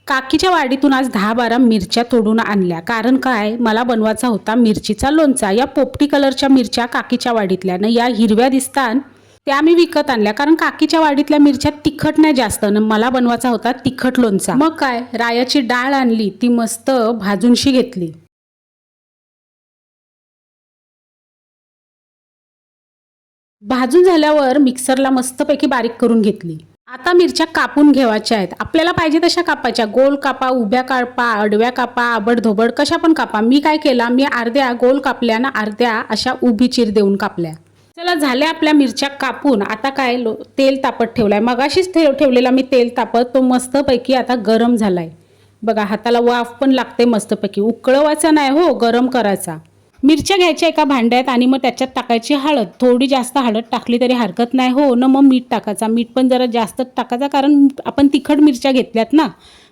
काकीच्या वाडीतून आज 10-12 मिरच्या तोडून आणल्या. कारण काय, मला बनवायचा होता मिरचीचा लोणचा. या पोपटी कलरच्या मिरच्या काकीच्या वाडीतल्या ना, या हिरव्या दिसतात त्या मी विकत आणल्या. कारण काकीच्या वाडीतल्या मिरच्या तिखट नाही जास्त ना, मला बनवायचा होता तिखट लोणचा. मग काय, रायाची डाळ आणली, ती मस्त भाजूनशी घेतली. भाजून झाल्यावर मिक्सरला मस्तपैकी बारीक करून घेतली. आता मिरच्या कापून घेवायच्या आहेत. आपल्याला पाहिजे तशा कापायच्या. गोल कापा, उभ्या कापा, आडव्या कापा, आबडधोबड कशा पण कापा. मी काय केला, मी अर्ध्या गोल कापल्या ना, अर्ध्या अशा उभी चीर देऊन कापल्या. चला, झाल्या आपल्या मिरच्या कापून. आता काय, तेल तापत ठेवलाय. मगाशीच ठेवलेला मी तेल तापत, तो मस्तपैकी आता गरम झालाय. बघा, हाताला वाफ पण लागते मस्तपैकी. उकळवायचा नाही हो, गरम करायचा. मिरच्या घ्यायच्या एका भांड्यात आणि मग त्याच्यात टाकायची हळद. थोडी जास्त हळद टाकली तरी हरकत नाही हो ना. मग मीठ टाकायचा. मीठ पण जरा जास्तच टाकायचा, कारण आपण तिखट मिरच्या घेतल्यात ना,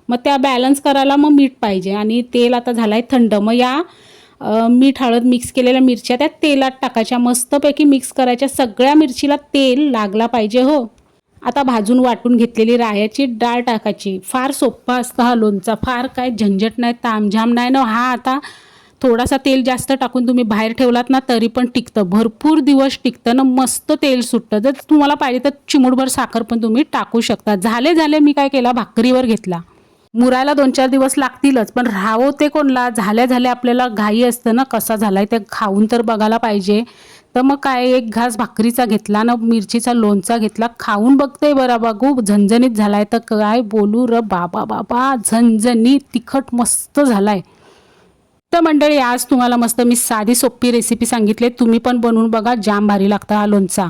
मग त्या बॅलन्स करायला मग मीठ पाहिजे. आणि तेल आता झालं आहे थंड. मग या मीठ हळद मिक्स केलेल्या मिरच्या त्या तेलात टाकायच्या. मस्तपैकी मिक्स करायच्या. सगळ्या मिरचीला तेल लागला पाहिजे हो. आता भाजून वाटून घेतलेली रायाची डाळ टाकायची. फार सोपा असता हा लोणचा. फार काय झंझट नाही, तामझाम नाही ना. हा आता थोडासा तेल जास्त टाकून तुम्ही बाहेर ठेवलात ना, तरी पण टिकतं. भरपूर दिवस टिकतं ना. मस्त तेल सुटतं. जर तुम्हाला पाहिजे तर चिमूटभर साखर पण तुम्ही टाकू शकता. झाले मी काय केला, भाकरीवर घेतला. मुरायला 2-4 दिवस लागतीलच, पण राहो ते कोणला, झाल्या आपल्याला घाई असतं ना, कसा झालाय ते खाऊन तर बघायला पाहिजे. तर मग काय, एक घास भाकरीचा घेतला ना, मिरचीचा लोणचा घेतला, खाऊन बघते बरं. बघू झणझणीत झालाय तर काय बोलू र बाबा, झणझणीत तिखट मस्त झालाय. तर मंडळी, आज तुम्हाला मस्त मी साधी सोपी रेसिपी सांगितली. तुम्ही पण बनवून बघा, जाम भारी लागतं हा लोणचा.